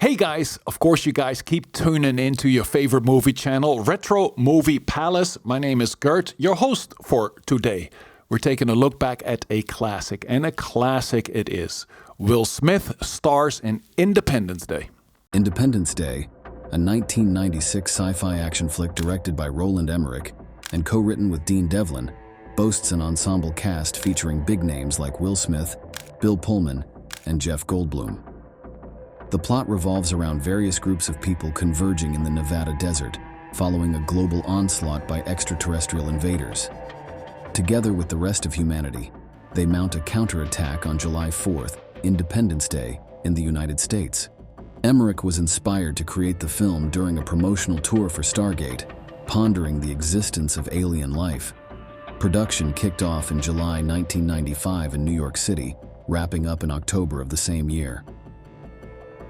Hey guys, of course you guys keep tuning into your favorite movie channel, Retro Movie Palace. My name is Gert, your host for today. We're taking a look back at a classic, and a classic it is. Will Smith stars in Independence Day. Independence Day, a 1996 sci-fi action flick directed by Roland Emmerich and co-written with Dean Devlin, boasts an ensemble cast featuring big names like Will Smith, Bill Pullman, and Jeff Goldblum. The plot revolves around various groups of people converging in the Nevada desert, following a global onslaught by extraterrestrial invaders. Together with the rest of humanity, they mount a counterattack on July 4th, Independence Day, in the United States. Emmerich was inspired to create the film during a promotional tour for Stargate, pondering the existence of alien life. Production kicked off in July 1995 in New York City, wrapping up in October of the same year.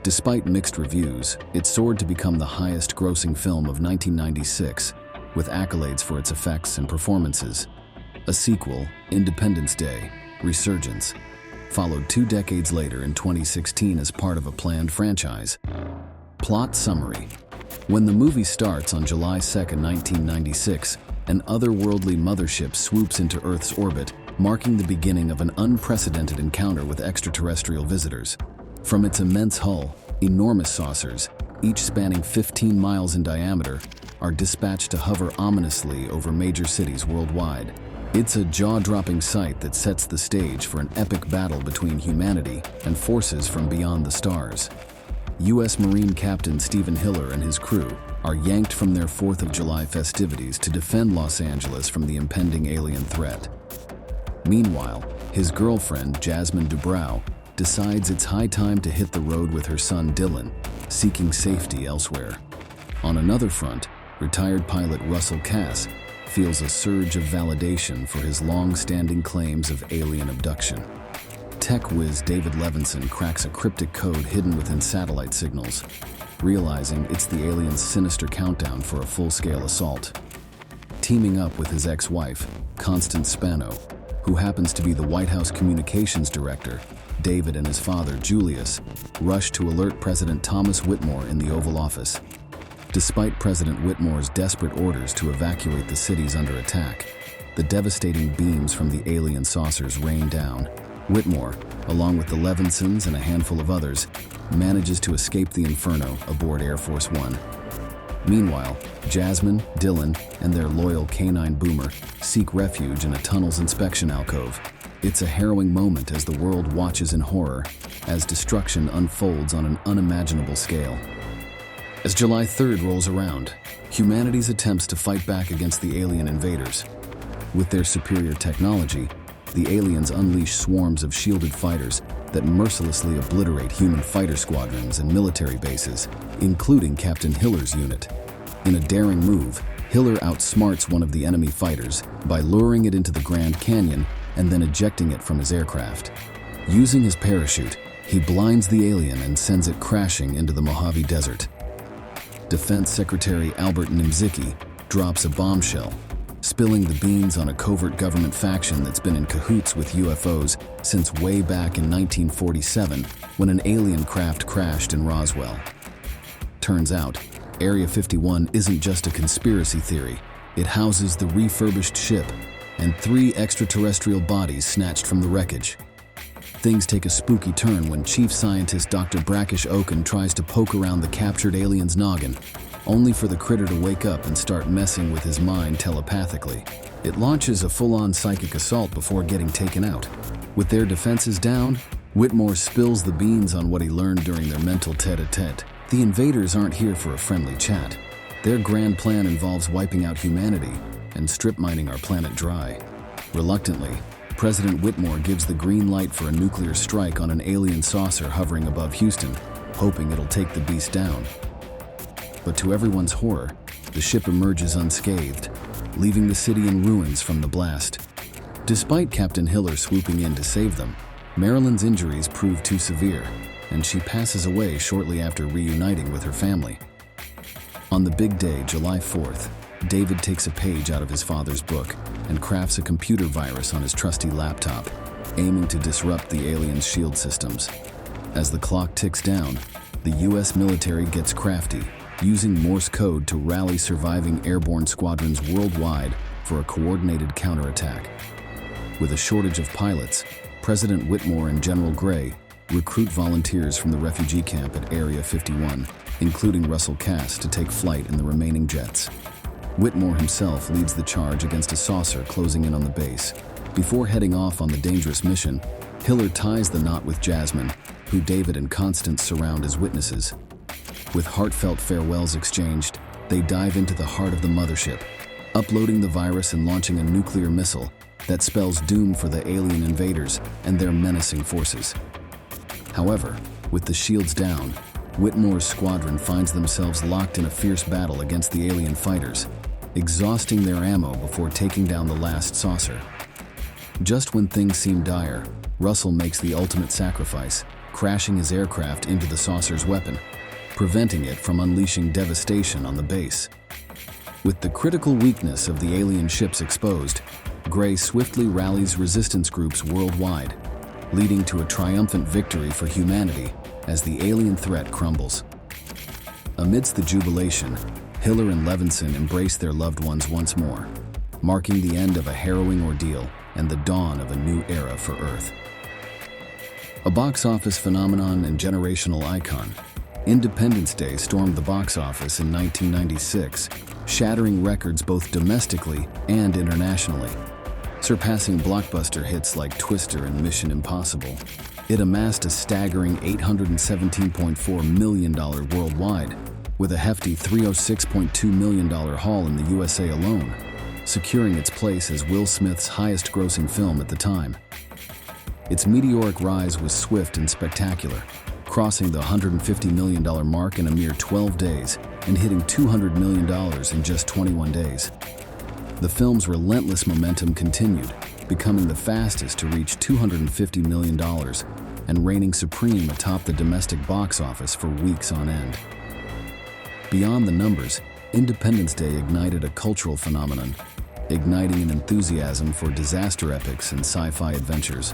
Despite mixed reviews, it soared to become the highest-grossing film of 1996, with accolades for its effects and performances. A sequel, Independence Day: Resurgence, followed 2 decades later in 2016 as part of a planned franchise. Plot summary. When the movie starts on July 2, 1996, an otherworldly mothership swoops into Earth's orbit, marking the beginning of an unprecedented encounter with extraterrestrial visitors. From its immense hull, enormous saucers, each spanning 15 miles in diameter, are dispatched to hover ominously over major cities worldwide. It's a jaw-dropping sight that sets the stage for an epic battle between humanity and forces from beyond the stars. U.S. Marine Captain Stephen Hiller and his crew are yanked from their 4th of July festivities to defend Los Angeles from the impending alien threat. Meanwhile, his girlfriend, Jasmine Dubrow, decides it's high time to hit the road with her son Dylan, seeking safety elsewhere. On another front, retired pilot Russell Cass feels a surge of validation for his long-standing claims of alien abduction. Tech whiz David Levinson cracks a cryptic code hidden within satellite signals, realizing it's the aliens' sinister countdown for a full-scale assault. Teaming up with his ex-wife, Constance Spano, who happens to be the White House communications director, David and his father, Julius, rush to alert President Thomas Whitmore in the Oval Office. Despite President Whitmore's desperate orders to evacuate the cities under attack, the devastating beams from the alien saucers rain down. Whitmore, along with the Levinsons and a handful of others, manages to escape the inferno aboard Air Force One. Meanwhile, Jasmine, Dylan, and their loyal canine Boomer seek refuge in a tunnel's inspection alcove. It's a harrowing moment as the world watches in horror, as destruction unfolds on an unimaginable scale. As July 3rd rolls around, humanity's attempts to fight back against the alien invaders. With their superior technology, the aliens unleash swarms of shielded fighters that mercilessly obliterate human fighter squadrons and military bases, including Captain Hiller's unit. In a daring move, Hiller outsmarts one of the enemy fighters by luring it into the Grand Canyon and then ejecting it from his aircraft. Using his parachute, he blinds the alien and sends it crashing into the Mojave Desert. Defense Secretary Albert Nimzicki drops a bombshell, spilling the beans on a covert government faction that's been in cahoots with UFOs since way back in 1947 when an alien craft crashed in Roswell. Turns out, Area 51 isn't just a conspiracy theory. It houses the refurbished ship and 3 extraterrestrial bodies snatched from the wreckage. Things take a spooky turn when Chief Scientist Dr. Brackish Oaken tries to poke around the captured alien's noggin, only for the critter to wake up and start messing with his mind telepathically. It launches a full-on psychic assault before getting taken out. With their defenses down, Whitmore spills the beans on what he learned during their mental tete-a-tete. The invaders aren't here for a friendly chat. Their grand plan involves wiping out humanity and strip-mining our planet dry. Reluctantly, President Whitmore gives the green light for a nuclear strike on an alien saucer hovering above Houston, hoping it'll take the beast down. But to everyone's horror, the ship emerges unscathed, leaving the city in ruins from the blast. Despite Captain Hiller swooping in to save them, Marilyn's injuries prove too severe, and she passes away shortly after reuniting with her family. On the big day, July 4th, David takes a page out of his father's book and crafts a computer virus on his trusty laptop, aiming to disrupt the aliens' shield systems. As the clock ticks down, the US military gets crafty, using Morse code to rally surviving airborne squadrons worldwide for a coordinated counterattack. With a shortage of pilots, President Whitmore and General Gray recruit volunteers from the refugee camp at Area 51, including Russell Cass, to take flight in the remaining jets. Whitmore himself leads the charge against a saucer closing in on the base. Before heading off on the dangerous mission, Hiller ties the knot with Jasmine, who David and Constance surround as witnesses. With heartfelt farewells exchanged, they dive into the heart of the mothership, uploading the virus and launching a nuclear missile that spells doom for the alien invaders and their menacing forces. However, with the shields down, Whitmore's squadron finds themselves locked in a fierce battle against the alien fighters, exhausting their ammo before taking down the last saucer. Just when things seem dire, Russell makes the ultimate sacrifice, crashing his aircraft into the saucer's weapon, preventing it from unleashing devastation on the base. With the critical weakness of the alien ships exposed, Gray swiftly rallies resistance groups worldwide, leading to a triumphant victory for humanity as the alien threat crumbles. Amidst the jubilation, Hiller and Levinson embrace their loved ones once more, marking the end of a harrowing ordeal and the dawn of a new era for Earth. A box office phenomenon and generational icon, Independence Day stormed the box office in 1996, shattering records both domestically and internationally. Surpassing blockbuster hits like Twister and Mission Impossible, it amassed a staggering $817.4 million worldwide, with a hefty $306.2 million haul in the USA alone, securing its place as Will Smith's highest-grossing film at the time. Its meteoric rise was swift and spectacular, crossing the $150 million mark in a mere 12 days and hitting $200 million in just 21 days. The film's relentless momentum continued, becoming the fastest to reach $250 million and reigning supreme atop the domestic box office for weeks on end. Beyond the numbers, Independence Day ignited a cultural phenomenon, igniting an enthusiasm for disaster epics and sci-fi adventures.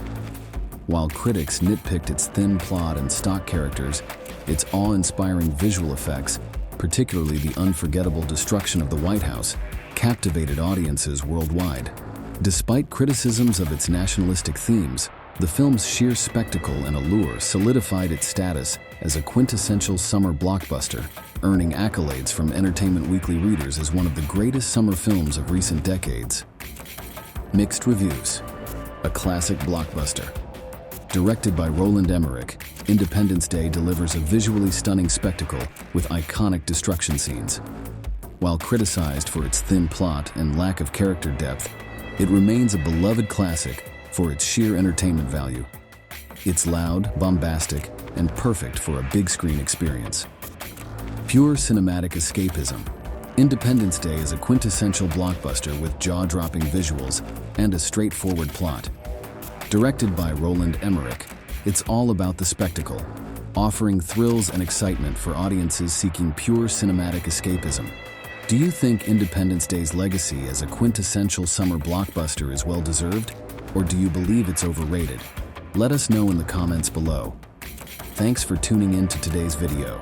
While critics nitpicked its thin plot and stock characters, its awe-inspiring visual effects, particularly the unforgettable destruction of the White House, captivated audiences worldwide. Despite criticisms of its nationalistic themes, the film's sheer spectacle and allure solidified its status as a quintessential summer blockbuster, earning accolades from Entertainment Weekly readers as one of the greatest summer films of recent decades. Mixed reviews. A classic blockbuster. Directed by Roland Emmerich, Independence Day delivers a visually stunning spectacle with iconic destruction scenes. While criticized for its thin plot and lack of character depth, it remains a beloved classic for its sheer entertainment value. It's loud, bombastic, and perfect for a big screen experience. Pure cinematic escapism. Independence Day is a quintessential blockbuster with jaw-dropping visuals and a straightforward plot. Directed by Roland Emmerich, it's all about the spectacle, offering thrills and excitement for audiences seeking pure cinematic escapism. Do you think Independence Day's legacy as a quintessential summer blockbuster is well-deserved, or do you believe it's overrated? Let us know in the comments below. Thanks for tuning in to today's video.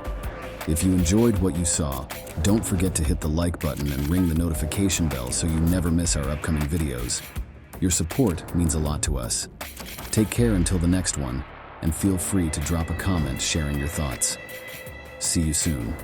If you enjoyed what you saw, don't forget to hit the like button and ring the notification bell so you never miss our upcoming videos. Your support means a lot to us. Take care until the next one, and feel free to drop a comment sharing your thoughts. See you soon.